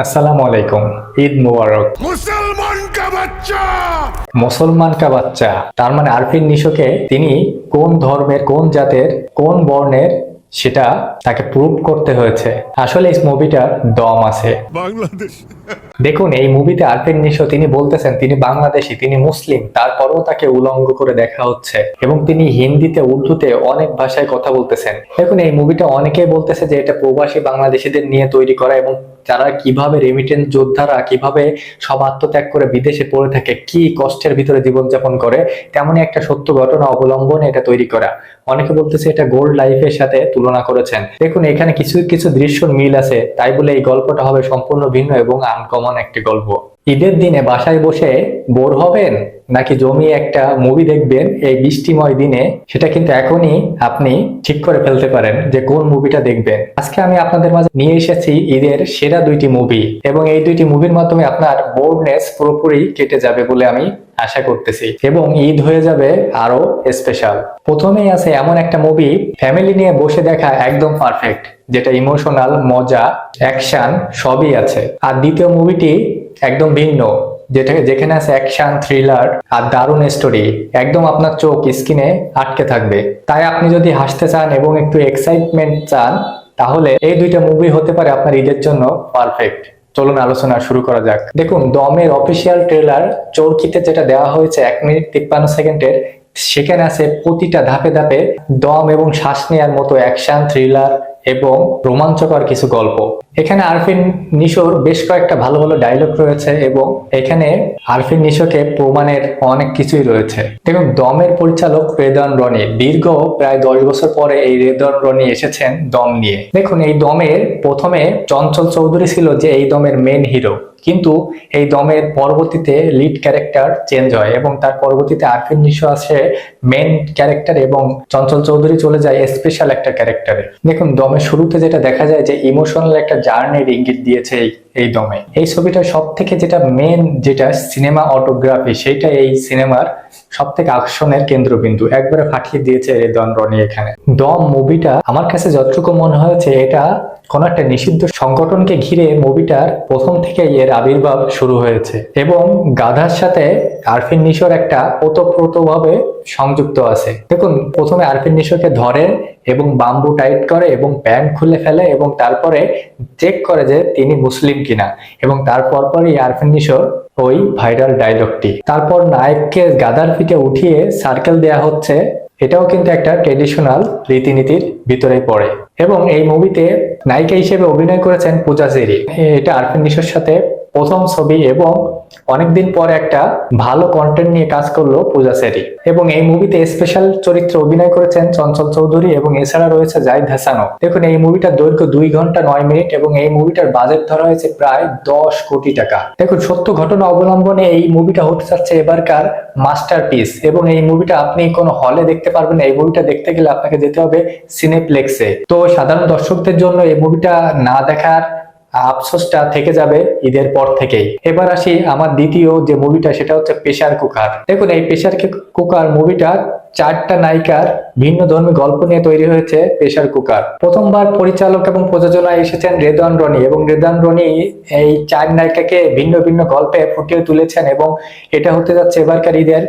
আসসালামু আলাইকুম। ঈদ মুবারক। মুসলমান কা বাচ্চা তার মানে আরফিন নিশোকে তিনি কোন ধর্মের, কোন জাতের, কোন বর্ণের সেটা তাকে প্রুভ করতে হয়েছে। আসলে এই মুভিটার দম আছে। বাংলাদেশ। দেখুন, এই মুভিতে আরফিন নিশো তিনি বলতেছেন তিনি বাংলাদেশী, তিনি মুসলিম, তারপরেও তাকে উলঙ্গ করে দেখা হচ্ছে এবং তিনি হিন্দিতে, উর্দুতে অনেক ভাষায় কথা বলতেছেন। দেখুন, এই মুভিটা অনেকেই বলতেছে যে এটা প্রবাসী বাংলাদেশিদের নিয়ে তৈরি করা এবং যারা কিভাবে রেমিটেন্স যোদ্ধারা কিভাবে সব আত্মত্যাগ করে বিদেশে পড়ে থাকে, কি কষ্টের ভিতরে জীবনযাপন করে, তেমনই একটা সত্য ঘটনা অবলম্বনে এটা তৈরি করা। অনেকে বলতেছে এটা গোল্ড লাইফের সাথে তুলনা করেছেন। দেখুন, এখানে কিছু কিছু দৃশ্যর মিল আছে, তাই বলে এই গল্পটা হবে সম্পূর্ণ ভিন্ন এবং আনকমন একটি গল্প। ঈদের দিনে বাসায় বসে বোর হবেন নাকি জমিয়ে একটা মুভি দেখবেন এই বৃষ্টিময় দিনে, সেটা কিন্তু এখনই আপনি ঠিক করে ফেলতে পারেন যে কোন মুভিটা দেখবেন। আজকে আমি আপনাদের মাঝে নিয়ে এসেছি ঈদের সেরা দুইটি মুভি এবং এই দুইটি মুভির মাধ্যমে আপনার বোরনেস পুরোপুরি কেটে যাবে বলে আমি আশা করতেছি এবং ঈদ হয়ে যাবে আরো স্পেশাল। প্রথমেই আছে এমন একটা মুভি ফ্যামিলি নিয়ে বসে দেখা একদম পারফেক্ট, যেটা ইমোশনাল, মজা, অ্যাকশন সবই আছে। আর দ্বিতীয় মুভিটি একদম ভিন্ন, যেখানে আছে অ্যাকশন, থ্রিলার আর দারুণ স্টোরি, একদম আপনার চোখ স্ক্রিনে আটকে থাকবে। তাই আপনি যদি হাসতে চান এবং একটু এক্সাইটমেন্ট চান, তাহলে এই দুইটা মুভি হতে পারে আপনার ঈদের জন্য পারফেক্ট। চলুন আলোচনা শুরু করা যাক। দেখুন, দমের অফিসিয়াল ট্রেলার চরকিতে যেটা দেওয়া হয়েছে 1 মিনিট 53 সেকেন্ডের, সেখানে আছে প্রতিটা ধাপে ধাপে দম এবং শ্বাস নেওয়ার মতো অ্যাকশন, থ্রিলার এবং রোমাঞ্চকর কিছু গল্প। এখানে আরফিন নিশোর বেশ কয়েকটা ভালো ভালো ডায়লগ রয়েছে এবং এখানে আরফিন নিশোকে প্রমাণের অনেক কিছুই রয়েছে। দেখুন, দমের পরিচালক রেদওয়ান রনি, দীর্ঘ প্রায় 10 বছর পরে এই রেদওয়ান রনি এসেছেন দম নিয়ে। দেখুন, এই দমের প্রথমে চঞ্চল চৌধুরী ছিল যে এই দমের মেন হিরো, কিন্তু এই দমের পরবর্তীতে লিড ক্যারেক্টার চেঞ্জ হয় এবং তার পরবর্তীতে আরফিন নিশো আসে মেন ক্যারেক্টার এবং চঞ্চল চৌধুরী চলে যায় স্পেশাল একটা ক্যারেক্টারে। দেখুন, দমের শুরুতে যেটা দেখা যায় যে ইমোশনাল একটা জার্নির ইঙ্গিত দিয়েছে এই দমে। এই ছবিটা সব থেকে যেটা মেন, যেটা সিনেমা অটোগ্রাফি, সেটা এই সিনেমার সব থেকে আকর্ষণের কেন্দ্রবিন্দু একবারে ফাটিয়ে দিয়েছে রেদওয়ান রনি এখানে। দম মুভিটা আমার কাছে যতটুকু মনে হয়েছে, এটা কোন একটা নিষিদ্ধ সংগঠনকে ঘিরে মুভিটার প্রথম থেকে এর আবির্ভাব শুরু হয়েছে এবং গাধার সাথে আরফিন নিশোর একটা ওতপ্রোতভাবে সংযুক্ত আছে। দেখুন, প্রথমে আরফিন নিশোকে ধরে এবং বাম্বু টাইট করে এবং প্যান্ট খুলে ফেলে এবং তারপরে চেক করে যে তিনি মুসলিম কিনা এবং তারপর পরই আরফিন নিশোর ওই ভাইরাল ডায়লগটি। তারপর নায়ককে গাদার পিঠে উঠিয়ে সার্কেল দেয়া হচ্ছে, এটাও কিন্তু একটা ট্রেডিশনাল রীতিনীতির ভিতরে পড়ে। এবং এই মুভিতে নায়িকা হিসেবে অভিনয় করেছেন পূজা চেরি। এটা আরফিন নিশোর সাথে প্রথম ছবি এবং অনেকদিন পর একটা ভালো কন্টেন্ট নিয়ে কাজ করলো পূজা চেরি। এবং এই মুভিতে স্পেশাল চরিত্রে অভিনয় করেছেন চঞ্চল চৌধুরী এবং এছাড়া রয়েছে জাহিদ হাসানও। দেখুন, এই মুভিটার দৈর্ঘ্য 2 ঘন্টা 9 মিনিট এবং এই মুভিটার বাজেট ধরা হয়েছে প্রায় 10 কোটি টাকা। দেখুন, সত্য ঘটনা অবলম্বনে এই মুভিটা হতে যাচ্ছে এবারকার মাস্টারপিস এবং এই মুভিটা আপনি কোনো হলে দেখতে পারবেন না। এই মুভিটা দেখতে গেলে আপনাকে যেতে হবে সিনেপ্লেক্সে। তো সাধারণ দর্শকদের জন্য এই মুভিটা না দেখার আফসোসটা থেকে যাবে ঈদের পর থেকেই। এবার আসি আমার দ্বিতীয় যে মুভিটা, সেটা হচ্ছে প্রেসার কুকার। দেখুন, এই প্রেসার কুকার মুভিটা 4টা নায়িকার ভিন্ন ধর্মী গল্প নিয়ে তৈরি হয়েছে। প্রেসার কুকার প্রথমবার পরিচালক এবং প্রযোজনায় এসেছেন রেদওয়ান রনি এবং রেদওয়ান রনি এই 4 নায়িকাকে ভিন্ন ভিন্ন গল্পে ফুটিয়ে তুলেছেন এবং এটা হতে যাচ্ছে এবারকার ঈদের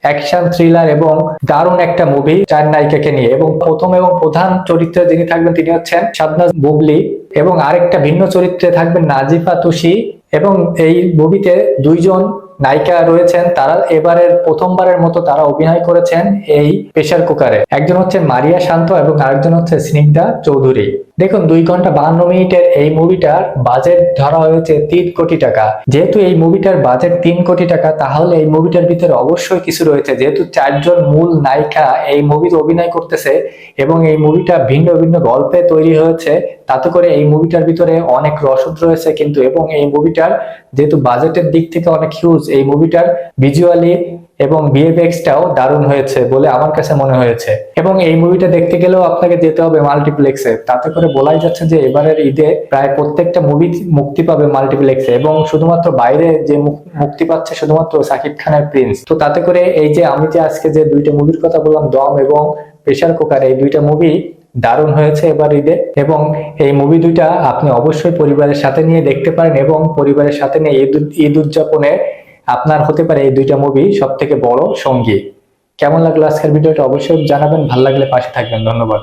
অ্যাকশন, থ্রিলার এবং দারুণ একটা মুভি 4 নায়িকাকে নিয়ে। এবং প্রথম এবং প্রধান চরিত্রে যিনি থাকবেন তিনি হচ্ছেন শাবনাজ বুবলি এবং আরেকটা ভিন্ন চরিত্রে থাকবেন নাজিফা তুষি। এবং এই মুভিতে 2 জন নায়িকা রয়েছেন, তারা এবারের প্রথমবারের মতো তারা অভিনয় করেছেন এই প্রেসার কুকারে। একজন হচ্ছে মারিয়া শান্ত এবং আরেকজন হচ্ছে স্নিগ্ধা চৌধুরী। দেখুন, 2 ঘন্টা 52 মিনিটের এই মুভিটার বাজেট ধরা হয়েছে 3 কোটি টাকা। যেহেতু এই মুভিটার বাজেট 3 কোটি টাকা, তাহলে এই মুভিটার ভিতরে অবশ্যই কিছু রয়েছে। যেহেতু 4 জন মূল নায়িকা এই মুভিতে অভিনয় করতেছে এবং এই মুভিটা ভিন্ন ভিন্ন গল্পে তৈরি হয়েছে, তাতে করে এই মুভিটার ভিতরে অনেক রসদ রয়েছে কিন্তু। এবং এই মুভিটার যেহেতু বাজেটের দিক থেকে অনেক হিউজ, এই মুভিটার ভিজুয়ালি এবং ভিএফএক্সটাও দারুণ হয়েছে বলে আমার কাছে মনে হয়েছে। এবং এই মুভিটা দেখতে গেলেও আপনাকে যেতে হবে মাল্টিপ্লেক্সে। তাতে করে বলাই যাচ্ছে যে এবারের ঈদে প্রায় প্রত্যেকটা মুভি মুক্তি পাবে মাল্টিপ্লেক্সে এবং শুধুমাত্র বাইরে যে মুক্তি পাচ্ছে শুধুমাত্র শাকিব খানের প্রিন্স। তো তাতে করে এই যে আমি যে আজকে যে 2টা মুভির কথা বললাম, দম এবং প্রেসার কুকার, এই 2টা মুভি দারুণ হয়েছে এবার ঈদে। এবং এই মুভি দুইটা আপনি অবশ্যই পরিবারের সাথে নিয়ে দেখতে পারেন, এবং পরিবারের সাথে নিয়ে ঈদ উদযাপনে আপনার হতে পারে এই দুইটা মুভি সব থেকে বড় সঙ্গী। কেমন লাগলো আজকের ভিডিওটা অবশ্যই জানাবেন, ভালো লাগলে পাশে থাকবেন। ধন্যবাদ।